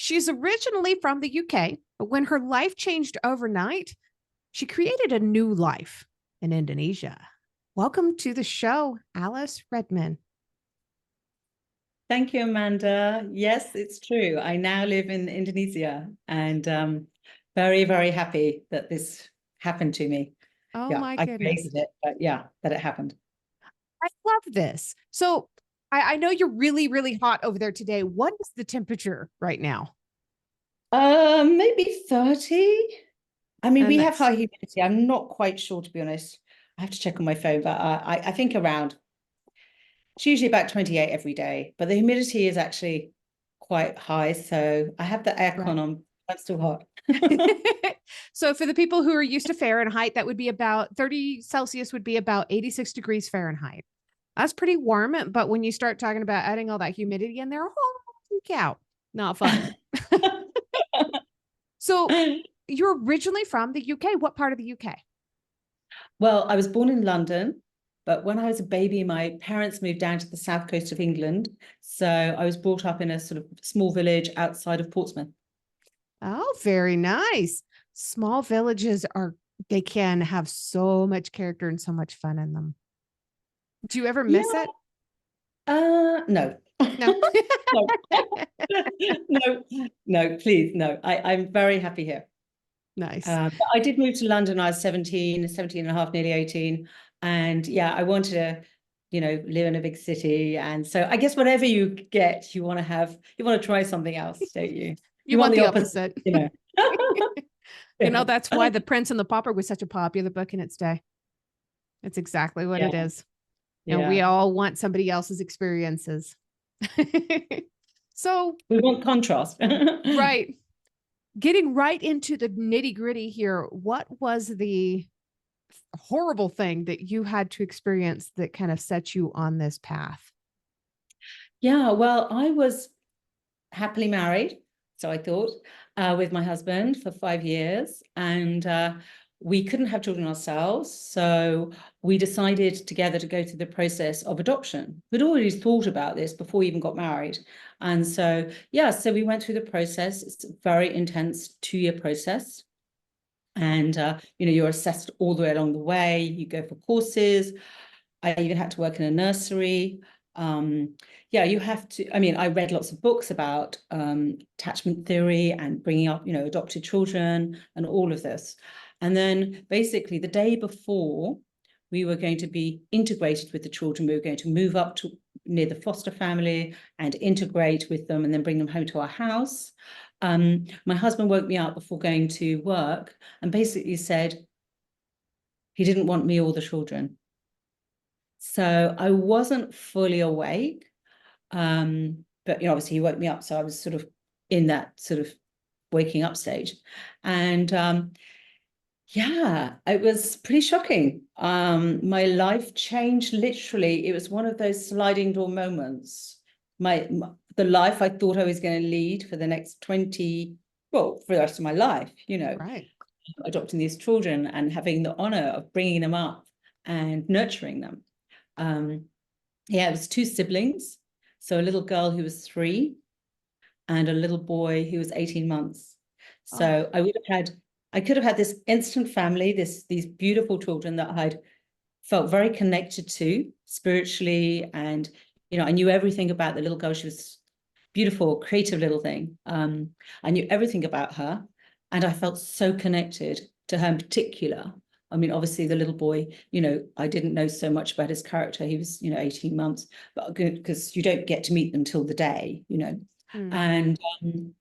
She's originally from the UK, but when her life changed overnight, she created a new life in Indonesia. Welcome to the show, Alice Readman. Thank you, Amanda. Yes, it's true. I now live in Indonesia and very, very happy that this happened to me. Oh my I goodness. created it, but yeah, that it happened. I love this. So I know you're really, really hot over there today. What is the temperature right now? Maybe 30. I mean, we have Nice. high humidity. I'm not quite sure, to be honest. I have to check on my phone, but I think around, it's usually about 28 every day, but the humidity is actually quite high. So I have the aircon Right. on. I'm still hot. So for the people who are used to Fahrenheit, that would be about 30 Celsius would be about 86 degrees Fahrenheit. That's pretty warm, but when you start talking about adding all that humidity in there, holy cow, not fun. So you're originally from the UK. What part of the UK? Well, I was born in London, but when I was a baby, my parents moved down to the south coast of England. So I was brought up in a sort of small village outside of Portsmouth. Oh, very nice. Small villages they can have so much character and so much fun in them. Do you ever miss Yeah. it? No. No. No. No, no, please, no. I'm very happy here. Nice. But I did move to London. I was 17 and a half, nearly 18. And yeah, I wanted to, live in a big city. And so I guess whatever you get, you want to try something else, don't you? You You want want the the opposite, opposite. you know. That's why The Prince and the Pauper was such a popular book in its day. It's exactly what Yeah, it is. And we yeah. all want somebody else's experiences. So, We want contrast. right. Getting right into the nitty gritty here, what was the horrible thing that you had to experience that kind of set you on this path? Yeah, well, I was happily married, so I thought, with my husband for 5 years, and we couldn't have children ourselves, so we decided together to go through the process of adoption. We'd already thought about this before we even got married, and so yeah, so we went through the process. It's a very intense 2-year process, and you're assessed all the way along the way. You go for courses. I even had to work in a nursery. Yeah, you have to. I mean, I read lots of books about attachment theory and bringing up, adopted children and all of this. And then basically the day before we were going to be integrated with the children, we were going to move up to near the foster family and integrate with them and then bring them home to our house. My husband woke me up before going to work and basically said he didn't want me or the children. So I wasn't fully awake. But obviously he woke me up. So I was sort of in that sort of waking up stage. And yeah, it was pretty shocking. My life changed literally. It was one of those sliding door moments. The life I thought I was going to lead for the next 20, well, for the rest of my life, Right. adopting these children and having the honor of bringing them up and nurturing them. Yeah, it was 2 siblings. So a little girl who was 3 and a little boy who was 18 months. So I could have had this instant family, these beautiful children that I'd felt very connected to spiritually. And, I knew everything about the little girl. She was beautiful, creative little thing. I knew everything about her. And I felt so connected to her in particular. I mean, obviously the little boy, I didn't know so much about his character. He was, 18 months, but because you don't get to meet them till the day, Mm. And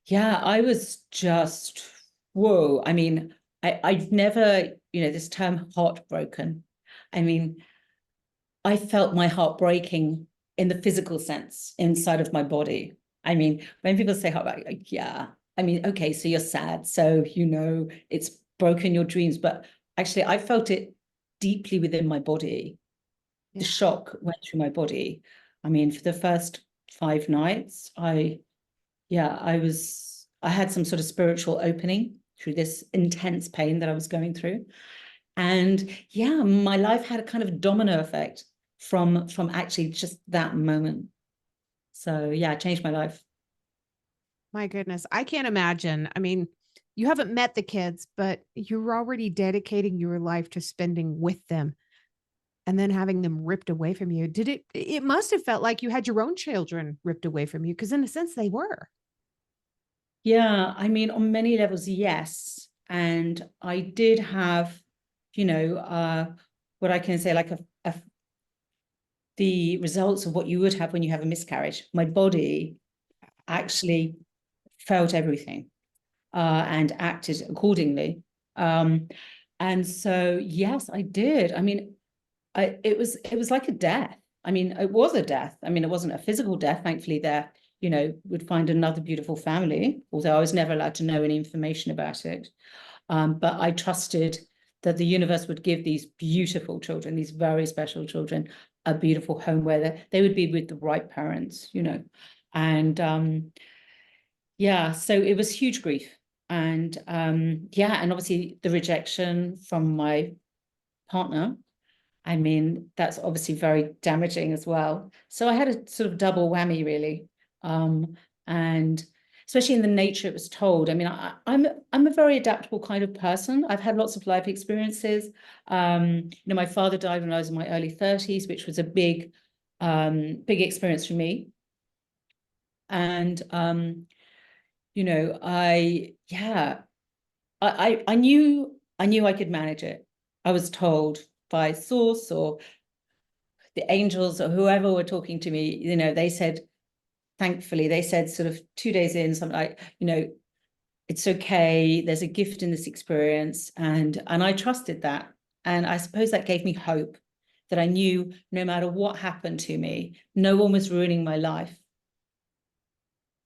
yeah, I was just, whoa. I mean, I'd never, this term heartbroken. I mean, I felt my heart breaking in the physical sense inside of my body. I mean, when people say heartbreak, like, yeah, I mean, okay, so you're sad. So, it's broken your dreams. But actually, I felt it deeply within my body. Yeah. The shock went through my body. I mean, for the first 5 nights, I had some sort of spiritual opening through this intense pain that I was going through. And yeah, my life had a kind of domino effect from actually just that moment. So yeah, it changed my life. My goodness. I can't imagine. I mean, you haven't met the kids, but you're already dedicating your life to spending with them and then having them ripped away from you. It must have felt like you had your own children ripped away from you because, in a sense, they were. Yeah, I mean, on many levels, yes. And I did have, what I can say, like the results of what you would have when you have a miscarriage. My body actually felt everything and acted accordingly. Um, and so, yes, I did. I mean, it was like a death. I mean, it was a death. I mean, it wasn't a physical death. Thankfully, there, would find another beautiful family, although I was never allowed to know any information about it. But I trusted that the universe would give these beautiful children, these very special children, a beautiful home where they would be with the right parents. And yeah, so it was huge grief. And yeah, and obviously the rejection from my partner. I mean, that's obviously very damaging as well. So I had a sort of double whammy, really. And especially in the nature it was told. I mean, I'm a very adaptable kind of person. I've had lots of life experiences. My father died when I was in my early 30s, which was a big experience for me. And yeah, I knew I could manage it. I was told by source or the angels or whoever were talking to me, they said, thankfully, they said sort of 2 days in, something like, it's okay. There's a gift in this experience. And I trusted that. And I suppose that gave me hope that I knew no matter what happened to me, no one was ruining my life.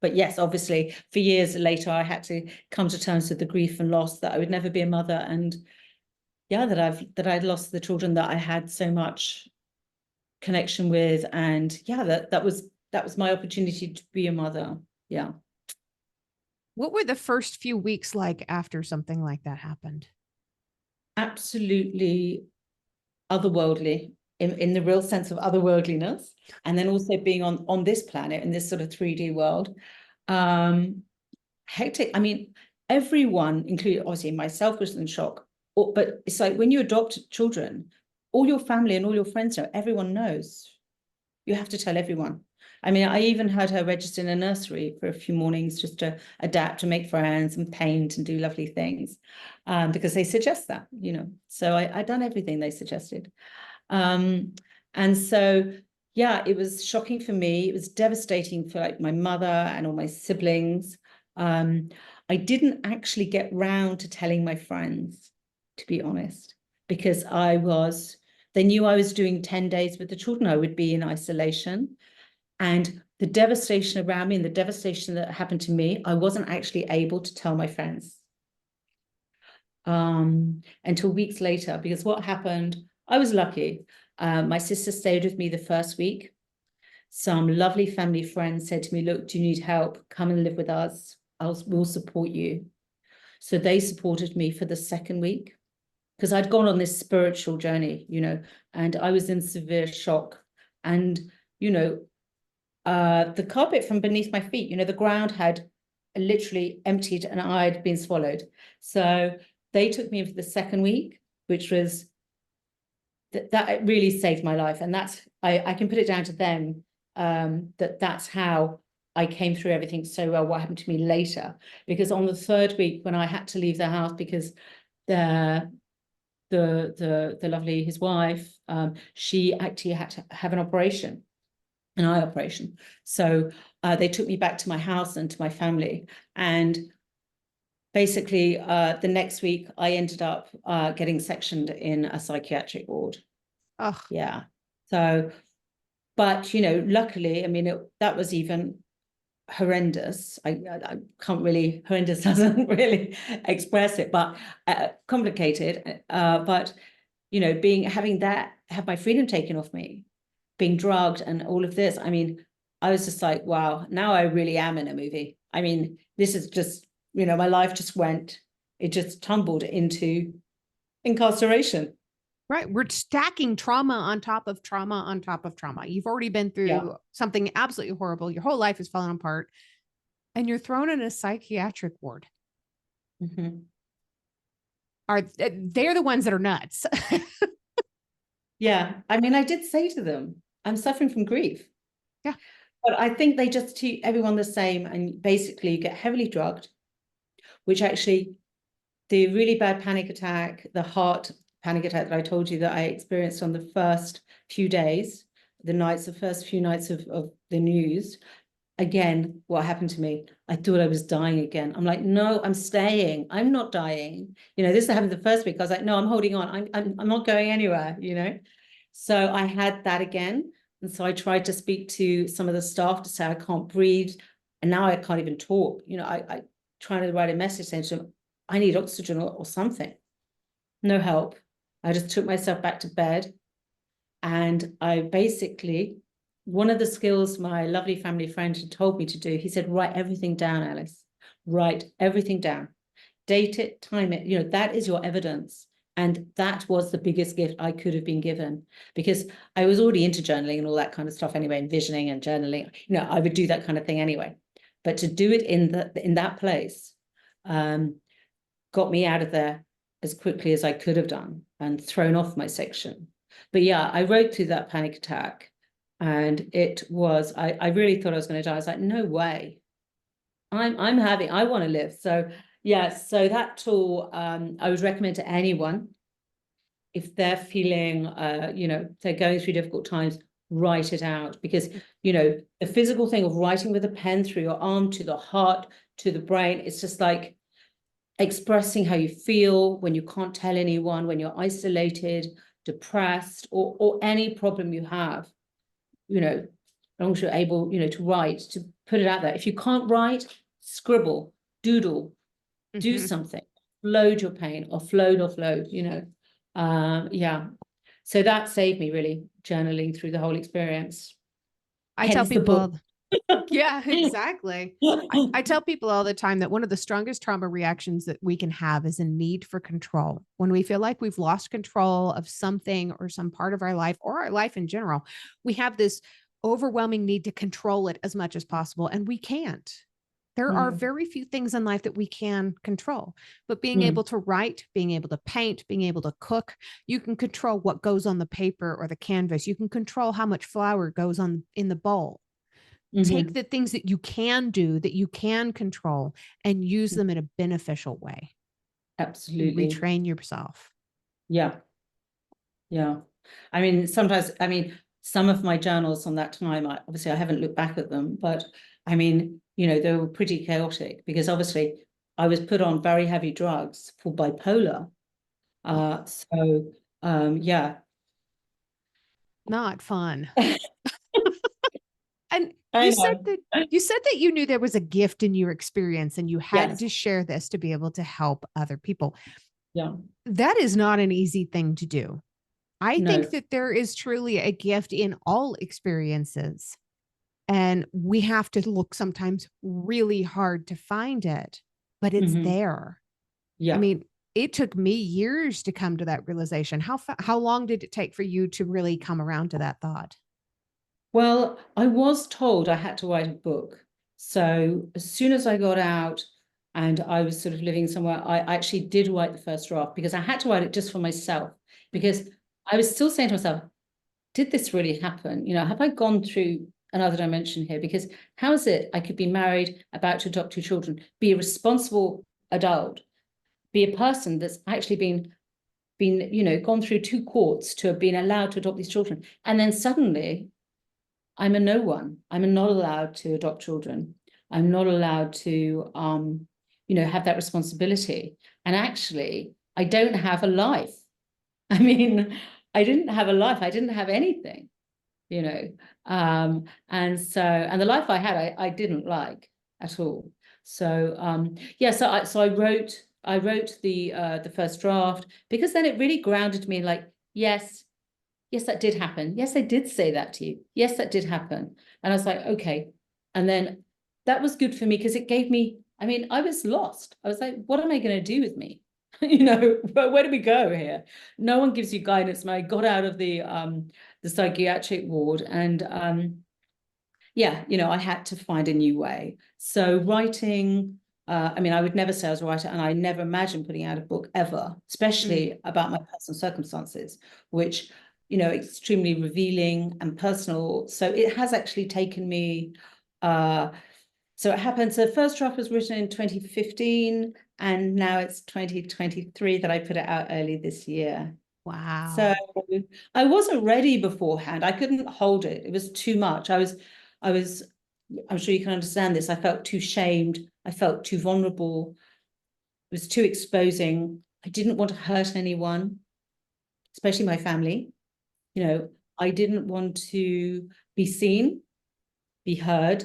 But yes, obviously, for years later, I had to come to terms with the grief and loss that I would never be a mother. And yeah, that I'd lost the children that I had so much connection with. And yeah, that was my opportunity to be a mother. Yeah. What were the first few weeks like after something like that happened? Absolutely otherworldly in the real sense of otherworldliness. And then also being on this planet in this sort of 3D world. Um, Hectic. I mean, everyone, including obviously myself, was in shock. But it's like when you adopt children, all your family and all your friends know, everyone knows. You have to tell everyone. I mean, I even had her register in a nursery for a few mornings just to adapt and make friends and paint and do lovely things, because they suggest that. So I done everything they suggested. And so, yeah, it was shocking for me. It was devastating for like my mother and all my siblings. I didn't actually get round to telling my friends, to be honest, because they knew I was doing 10 days with the children. I would be in isolation. And the devastation around me and the devastation that happened to me, I wasn't actually able to tell my friends until weeks later, because what happened, I was lucky. My sister stayed with me the first week. Some lovely family friends said to me, look, do you need help? Come and live with us. We'll support you. So they supported me for the second week because I'd gone on this spiritual journey, and I was in severe shock. And, the carpet from beneath my feet, the ground had literally emptied and I had been swallowed. So they took me in for the second week, which was that really saved my life. And I can put it down to them, that's how I came through everything so well. What happened to me later, because on the third week when I had to leave the house because the lovely, his wife, she actually had to have an eye operation. So they took me back to my house and to my family. And basically, the next week, I ended up getting sectioned in a psychiatric ward. Oh, Yeah. So, but, luckily, I mean, that was even horrendous. I can't really, horrendous doesn't really express it, but complicated. But, have my freedom taken off me, being drugged and all of this. I mean, I was just like, wow, now I really am in a movie. I mean, this is just, my life it just tumbled into incarceration. right. We're stacking trauma on top of trauma on top of trauma. You've already been Yeah. through something absolutely horrible. Your whole life is falling apart. and you're thrown in a psychiatric ward. Mhm. They're the ones that are nuts. Yeah. I mean, I did say to them, I'm suffering from grief. Yeah. But I think they just treat everyone the same. And basically, you get heavily drugged, which actually, the really bad panic attack, the heart panic attack that I told you that I experienced on the first few days, the first few nights of the news, again, what happened to me? I thought I was dying again. I'm like, no, I'm staying. I'm not dying. This happened the first week. I was like, no, I'm holding on. I'm not going anywhere. So I had that again. And so I tried to speak to some of the staff to say I can't breathe. And now I can't even talk. I trying to write a message saying to them, I need oxygen or something. No help. I just took myself back to bed. And I basically, one of the skills my lovely family friend had told me to do, he said, write everything down, Alice. Write everything down. Date it, time it. That is your evidence. And that was the biggest gift I could have been given, because I was already into journaling and all that kind of stuff anyway, envisioning and journaling. I would do that kind of thing anyway. But to do it in that place got me out of there as quickly as I could have done and thrown off my section. But yeah, I rode through that panic attack, and it was, I really thought I was going to die. I was like, no way. I want to live. So yeah, so that tool I would recommend to anyone if they're feeling they're going through difficult times. Write it out, because the physical thing of writing with a pen through your arm to the heart to the brain, it's just like expressing how you feel when you can't tell anyone, when you're isolated, depressed, or any problem you have, as long as you're able, to write, to put it out there. If you can't write, scribble, doodle, do something, load your pain, offload. Yeah. So that saved me, really, journaling through the whole experience. I tell Hence the book. people, yeah, exactly. I tell people all the time that one of the strongest trauma reactions that we can have is a need for control. When we feel like we've lost control of something or some part of our life or our life in general, we have this overwhelming need to control it as much as possible, and we can't. There are very few things in life that we can control, but being able to write, being able to paint, being able to cook, you can control what goes on the paper or the canvas. You can control how much flour goes on in the bowl. Take the things that you can do, that you can control, and use them in a beneficial way. Absolutely. Retrain yourself. Yeah. Yeah. I mean, sometimes, some of my journals on that time, obviously I haven't looked back at them, but I mean, they were pretty chaotic, because obviously I was put on very heavy drugs for bipolar. Yeah. Not fun. And I you said know. that you knew there was a gift in your experience and you had Yes. to share this to be able to help other people. Yeah. That is not an easy thing to do. I think No. that there is truly a gift in all experiences. And we have to look sometimes really hard to find it, but it's there. I Yeah. mean, it took me years to come to that realization. How long did it take for you to really come around to that thought? Well, I was told I had to write a book. So as soon as I got out and I was sort of living somewhere, I actually did write the first draft, because I had to write it just for myself, because I was still saying to myself, did this really happen? Have I gone through another dimension here? Because how is it I could be married, about to adopt 2 children, be a responsible adult, be a person that's actually been gone through 2 courts to have been allowed to adopt these children, and then suddenly I'm a no one. I'm not allowed to adopt children. I'm not allowed to, have that responsibility. And actually, I don't have a life. I mean, I didn't have a life. I didn't have anything, you know. And the life I had, I didn't like at all. So yeah, I wrote the first draft, because then it really grounded me, like, yes, that did happen. Yes, I did say that to you. Yes, that did happen. And I was like, okay. And then that was good for me, because it gave me, I was lost. I was like, what am I going to do with me? But where do we go here? No one gives you guidance. And I got out of the psychiatric ward, and yeah, I had to find a new way. So writing, I mean, I would never say I was a writer, and I never imagined putting out a book ever, especially about my personal circumstances, which, extremely revealing and personal. So it has actually taken me, so it happened. So the first draft was written in 2015, and now it's 2023 that I put it out early this year. So Wow. I wasn't ready beforehand. I couldn't hold it. It was too much. I was, I'm sure you can understand this. I felt too shamed. I felt too vulnerable. It was too exposing. I didn't want to hurt anyone, especially my family. I didn't want to be seen, be heard.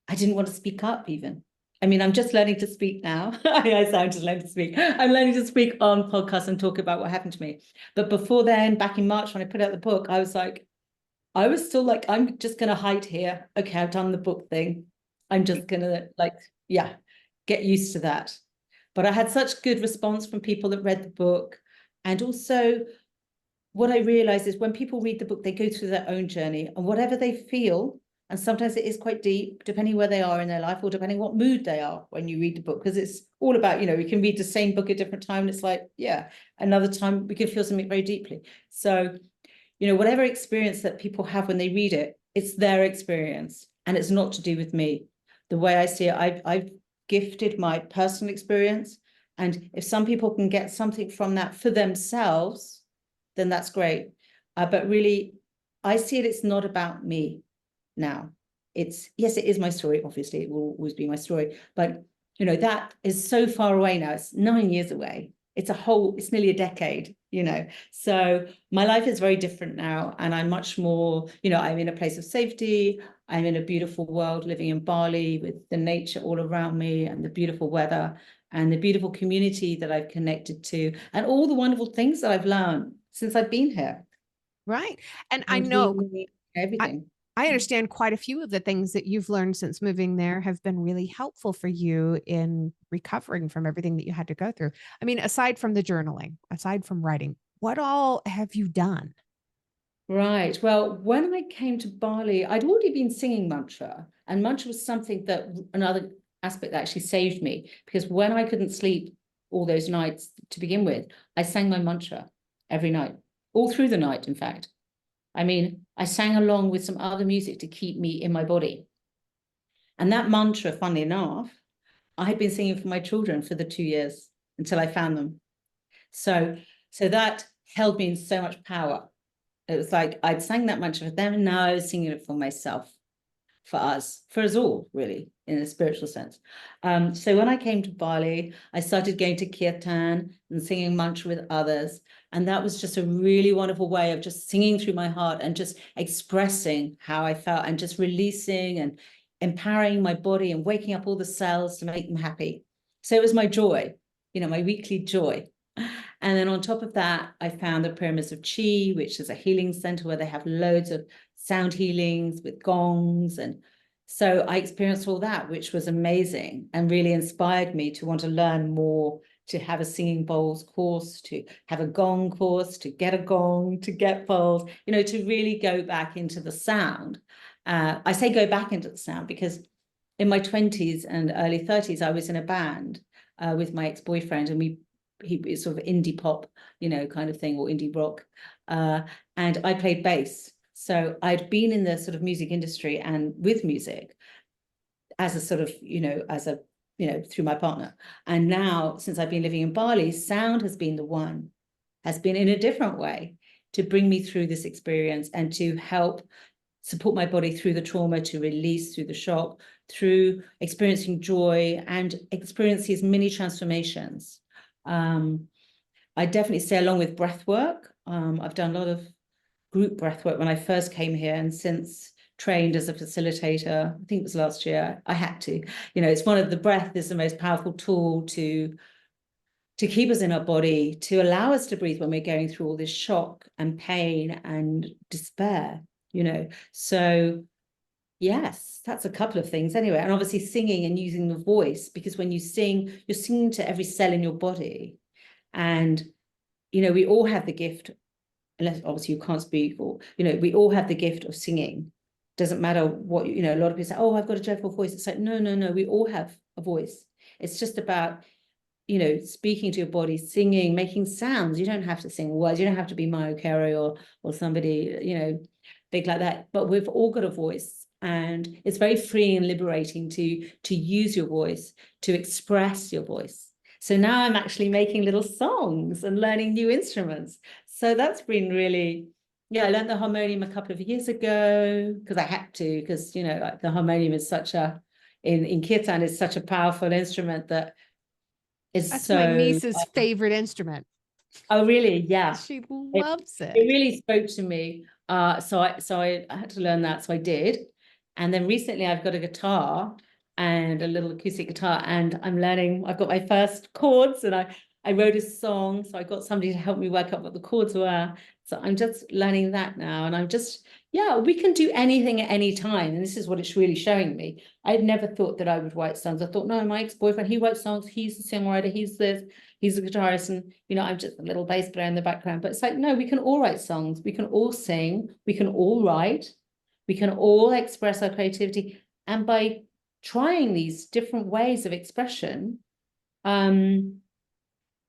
I didn't want to speak up even. I mean, I'm just learning to speak now. I sound just learning to speak. I'm learning to speak on podcasts and talk about what happened to me. But before then, back in March, when I put out the book, I was still like, I'm just going to hide here. Okay, I've done the book thing. I'm just going to yeah, get used to that. But I had such good response from people that read the book. And also what I realized is when people read the book, they go through their own journey, and whatever they feel, and sometimes it is quite deep, depending where they are in their life, or depending what mood they are when you read the book, because it's all about, we can read the same book at different time. And it's like, yeah, another time we can feel something very deeply. So, whatever experience that people have when they read it, it's their experience, and it's not to do with me. The way I see it, I've gifted my personal experience. And if some people can get something from that for themselves, then that's great. But really, I see it's not about me now. Yes, it is my story. Obviously, it will always be my story. But, that is so far away now. It's 9 years away. It's nearly a decade, So my life is very different now. And I'm much more, I'm in a place of safety. I'm in a beautiful world living in Bali with the nature all around me and the beautiful weather and the beautiful community that I've connected to and all the wonderful things that I've learned since I've been here. Right. And I And know healing, I, everything. I understand quite a few of the things that you've learned since moving there have been really helpful for you in recovering from everything that you had to go through. I mean, aside from the journaling, aside from writing, what all have you done? Right. Well, when I came to Bali, I'd already been singing mantra, and mantra was something that another aspect that actually saved me, because when I couldn't sleep all those nights to begin with, I sang my mantra every night, all through the night, in fact. I mean, I sang along with some other music to keep me in my body. And that mantra, funnily enough, I had been singing for my children for the 2 years until I found them. So, so that held me in so much power. It was like I'd sang that mantra for them, and now I was singing it for myself, for us all, really, in a spiritual sense. So when I came to Bali, I started going to kirtan and singing mantra with others. And that was just a really wonderful way of just singing through my heart and just expressing how I felt and just releasing and empowering my body and waking up all the cells to make them happy. So it was my joy, my weekly joy. And then on top of that, I found the Pyramids of Chi, which is a healing center where they have loads of sound healings with gongs. And so I experienced all that, which was amazing and really inspired me to want to learn more, to have a singing bowls course, to have a gong course, to get a gong, to get bowls, to really go back into the sound. I say go back into the sound because in my 20s and early 30s, I was in a band with my ex-boyfriend, and he sort of indie pop, kind of thing, or indie rock. And I played bass. So I'd been in the sort of music industry and with music as a sort of, through my partner. And now, since I've been living in Bali, sound has been in a different way to bring me through this experience and to help support my body through the trauma, to release through the shock, through experiencing joy and experience these mini transformations. I definitely say along with breath work. I've done a lot of group breath work when I first came here, and since trained as a facilitator, I think it was last year, I had to. It's one of the breath is the most powerful tool to keep us in our body, to allow us to breathe when we're going through all this shock and pain and despair, So yes, that's a couple of things anyway. And obviously singing and using the voice, because when you sing, you're singing to every cell in your body. And, we all have the gift, unless obviously you can't speak, or, we all have the gift of singing, doesn't matter what, you know, a lot of people say, oh, I've got a dreadful voice. It's like, no, no, no, we all have a voice. It's just about, you know, speaking to your body, singing, making sounds. You don't have to sing words. You don't have to be Mariah Carey or somebody, you know, big like that. But we've all got a voice, and it's very freeing and liberating to use your voice, to express your voice. So now I'm actually making little songs and learning new instruments. So that's been really, yeah, I learned the harmonium a couple of years ago because I had to, because, you know, like the harmonium is such a, in Kirtan, is such a powerful instrument that is That's my so, niece's favorite instrument. oh, really? Yeah. She It, loves it it. really spoke to me. So I had to learn that. So I did. And then recently I've got a guitar and a little acoustic guitar, and I'm learning. I've got my first chords, and I wrote a song. So I got somebody to help me work out what the chords were. So I'm just learning that now. And I'm just, yeah, we can do anything at any time. And this is what it's really showing me. I'd never thought that I would write songs. I thought, no, my ex-boyfriend, he writes songs, he's the songwriter, he's this, he's a guitarist, and, you know, I'm just a little bass player in the background. But it's like, no, we can all write songs, we can all sing, we can all write, we can all express our creativity. And by trying these different ways of expression,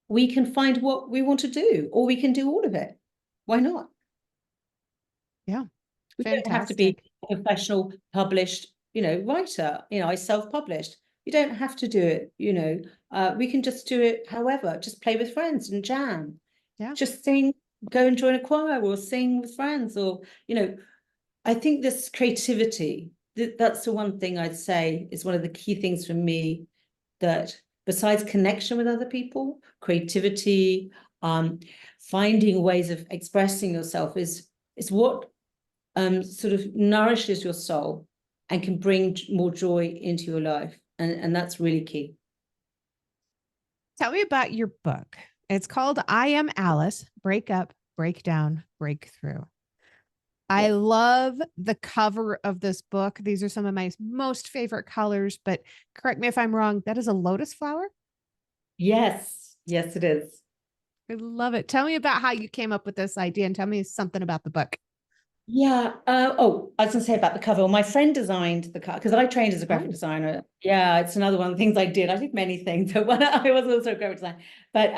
we can find what we want to do, or we can do all of it. Why not? Yeah. We don't have to be Fantastic. a professional published, you know, writer. You know, I self-published. You don't have to do it, you know. We can just do it however, just play with friends and jam. Yeah. Just sing, go and join a choir or sing with friends, or, you know, I think this creativity, that's the one thing I'd say is one of the key things for me, that besides connection with other people, creativity, finding ways of expressing yourself is what sort of nourishes your soul and can bring more joy into your life. And that's really key. Tell me about your book. It's called I Am Alice, Break Up, Break Down, Breakthrough. I Yes. love the cover of this book. These are some of my most favorite colors, but correct me if I'm wrong. That is a lotus flower. Yes. Yes, it is. I love it. Tell me about how you came up with this idea and tell me something about the book. Yeah. Oh, I was going to say about the cover. Well, my friend designed the cover because I trained as a graphic Oh, designer. Yeah, it's another one of the things I did. I did many things, but I was also a graphic designer. But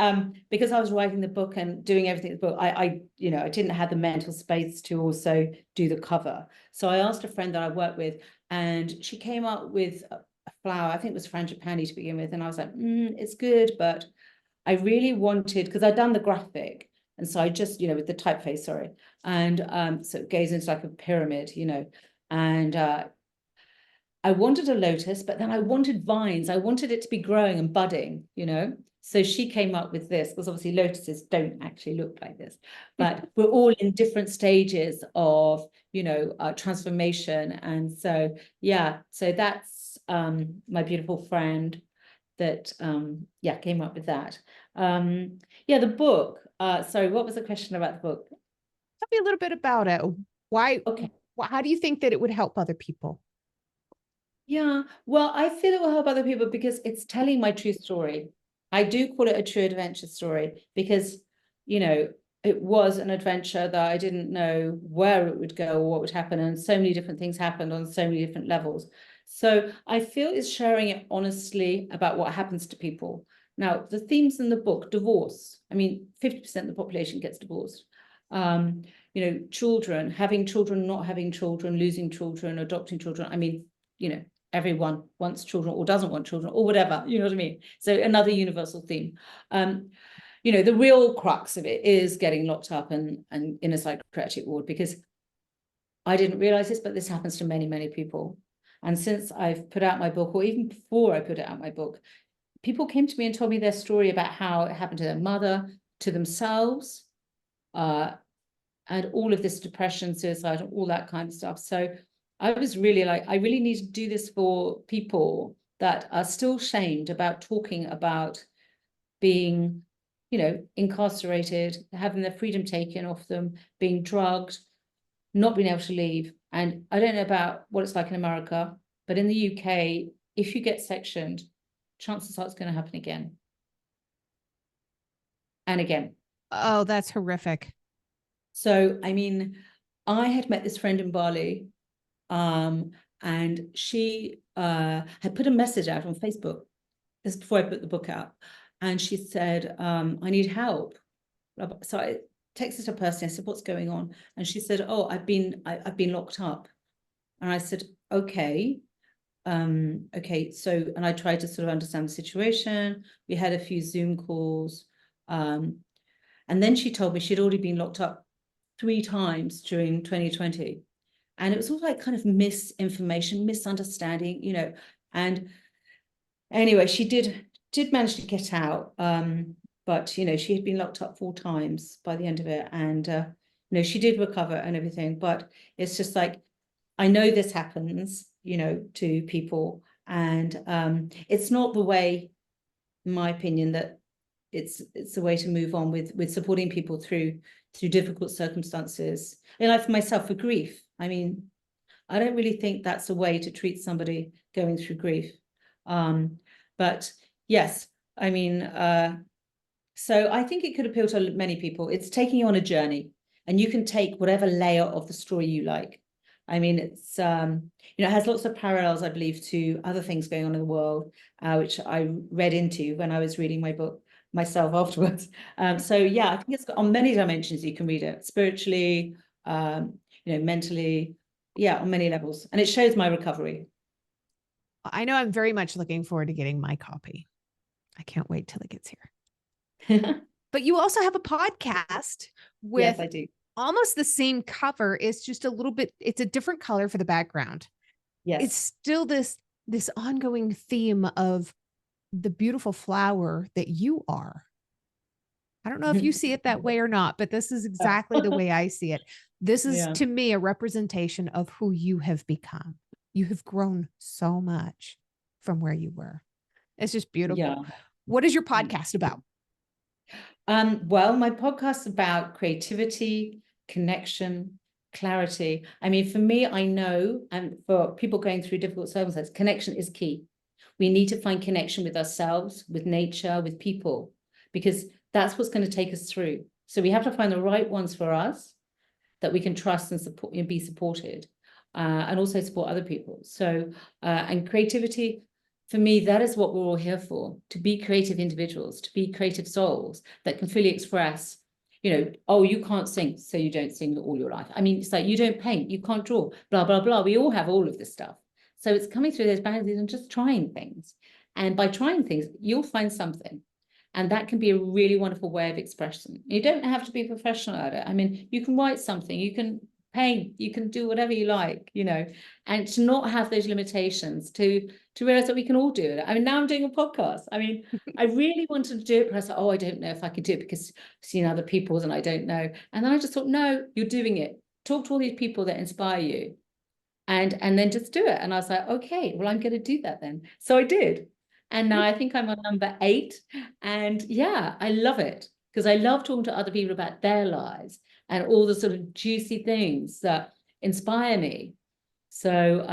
because I was writing the book and doing everything in the book, you know, I didn't have the mental space to also do the cover. So I asked a friend that I worked with, and she came up with a flower. I think it was frangipani to begin with, and I was like, it's good, but I really wanted, because I'd done the graphic, and so I just, you know, with the typeface, sorry. And so it goes into like a pyramid, you know. And I wanted a lotus, but then I wanted vines. I wanted it to be growing and budding, you know. So she came up with this, because obviously lotuses don't actually look like this, but we're all in different stages of, you know, transformation. And so, yeah, so that's my beautiful friend that yeah, came up with that. Yeah, the book. Sorry, what was the question about the book? tell me a little bit about it. Why, Okay. how do you think that it would help other people? Yeah, well, I feel it will help other people because it's telling my true story. I do call it a true adventure story because, you know, it was an adventure that I didn't know where it would go or what would happen. And so many different things happened on so many different levels. So I feel it's sharing it honestly about what happens to people. Now, the themes in the book, divorce. I mean, 50% of the population gets divorced. Um, you know, children, having children, not having children, losing children, adopting children. I mean, you know, everyone wants children or doesn't want children or whatever, you know what I mean? So another universal theme. You know, the real crux of it is getting locked up and in a psychiatric ward, because I didn't realize this, but this happens to many, many people. And since I've put out my book, or even before I put out my book, people came to me and told me their story about how it happened to their mother, to themselves, and all of this depression, suicide, and all that kind of stuff. So I was really like, I really need to do this for people that are still shamed about talking about being, you know, incarcerated, having their freedom taken off them, being drugged, not being able to leave. And I don't know about what it's like in America, but in the UK, if you get sectioned, chances are it's going to happen again and again. Oh, that's horrific. So, I mean, I had met this friend in Bali, And she had put a message out on Facebook. This is before I put the book out. And she said, I need help. So I texted her personally. I said, what's going on? And she said, oh, I've been locked up. And I said, okay. Okay, so, and I tried to sort of understand the situation. We had a few Zoom calls. And then she told me she'd already been locked up 3 times during 2020. And it was all like kind of misinformation, misunderstanding, you know. And anyway, she did manage to get out. But, you know, she had been locked up 4 times by the end of it. And, you know, she did recover and everything. But it's just like, I know this happens, you know, to people. And it's not the way, in my opinion, that it's the way to move on with supporting people through difficult circumstances. And like for myself, for grief, I mean, I don't really think that's a way to treat somebody going through grief. But yes, I mean, so I think it could appeal to many people. It's taking you on a journey, and you can take whatever layer of the story you like. I mean, it's, you know, it has lots of parallels, I believe, to other things going on in the world, which I read into when I was reading my book myself afterwards. So yeah, I think it's got on many dimensions you can read it, spiritually, you know, mentally, yeah, on many levels. And it shows my recovery. I know I'm very much looking forward to getting my copy. I can't wait till it gets here. But you also have a podcast Yes, with I do. almost the same cover. It's just a little bit, it's a different color for the background. It's Yes. still this ongoing theme of the beautiful flower that you are. I don't know if you see it that way or not, but this is exactly the way I see it. This is, Yeah. to me, a representation of who you have become. You have grown so much from where you were. It's just beautiful. Yeah. What is your podcast about? Well, my podcast's about creativity, connection, clarity. I mean, for me, I know, and for people going through difficult circumstances, connection is key. We need to find connection with ourselves, with nature, with people, because that's what's going to take us through. So we have to find the right ones for us that we can trust and support and be supported, and also support other people. So, and creativity, for me, that is what we're all here for, to be creative individuals, to be creative souls that can fully express, you know, oh, you can't sing, so you don't sing all your life. I mean, it's like you don't paint, you can't draw, blah, blah, blah. We all have all of this stuff. So it's coming through those boundaries and just trying things. And by trying things, you'll find something. And that can be a really wonderful way of expression. You don't have to be professional at it. I mean, you can write something, you can paint, you can do whatever you like, you know, and to not have those limitations, to realize that we can all do it. I mean, now I'm doing a podcast. I mean, I really wanted to do it, but I thought, oh, I don't know if I can do it because I've seen other people's and I don't know. And then I just thought, no, you're doing it. Talk to all these people that inspire you, and then just do it. And I was like, okay, well, I'm going to do that then. So I did. And now I think I'm on number 8. And yeah, I love it because I love talking to other people about their lives and all the sort of juicy things that inspire me. So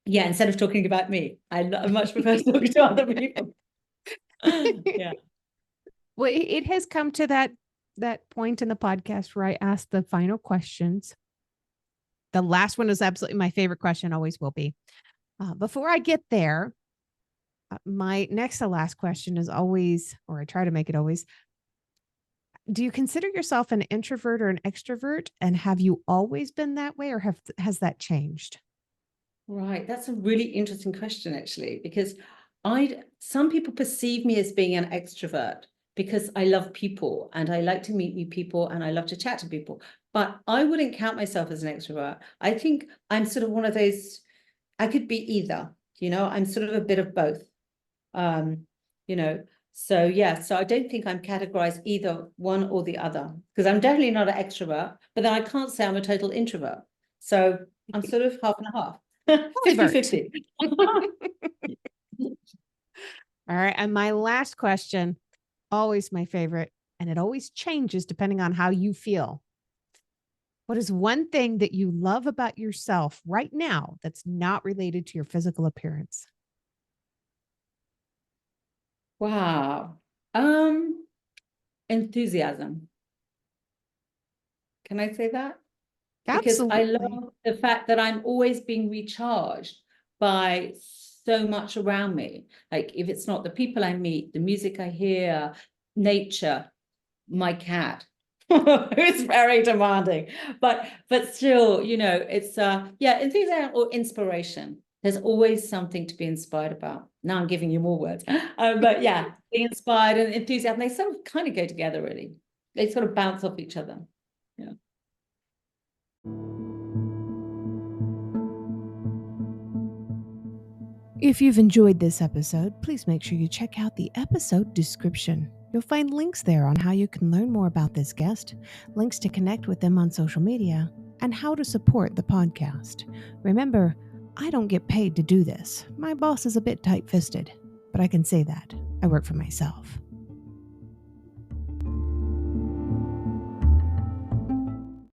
yeah, instead of talking about me, I much prefer talking to other people. Yeah. Well, it has come to that point in the podcast where I ask the final questions. The last one is absolutely my favorite question, always will be. Before I get there, my next to last question is always, or I try to make it always, do you consider yourself an introvert or an extrovert? And have you always been that way, or has that changed? Right. That's a really interesting question, actually, because some people perceive me as being an extrovert because I love people and I like to meet new people and I love to chat to people. But I wouldn't count myself as an extrovert. I think I'm sort of one of those, I could be either, you know, I'm sort of a bit of both. Um, you know, so yeah, so I don't think I'm categorized either one or the other, because I'm definitely not an extrovert, but then I can't say I'm a total introvert. So I'm sort of half and a half. 50-50. All right. And my last question, always my favorite, and it always changes depending on how you feel. What is one thing that you love about yourself right now that's not related to your physical appearance? Wow. Enthusiasm. Can I say that? because I Absolutely. love the fact that I'm always being recharged by so much around me. Like if it's not the people I meet, the music I hear, nature, my cat, who's very demanding, but still, it's yeah, enthusiasm or inspiration. There's always something to be inspired about. Now I'm giving you more words, but yeah, being inspired and enthusiasm, they sort of kind of go together, really. They sort of bounce off each other. Yeah. If you've enjoyed this episode, please make sure you check out the episode description. You'll find links there on how you can learn more about this guest, links to connect with them on social media, and how to support the podcast. Remember, I don't get paid to do this. My boss is a bit tight-fisted, but I can say that. I work for myself.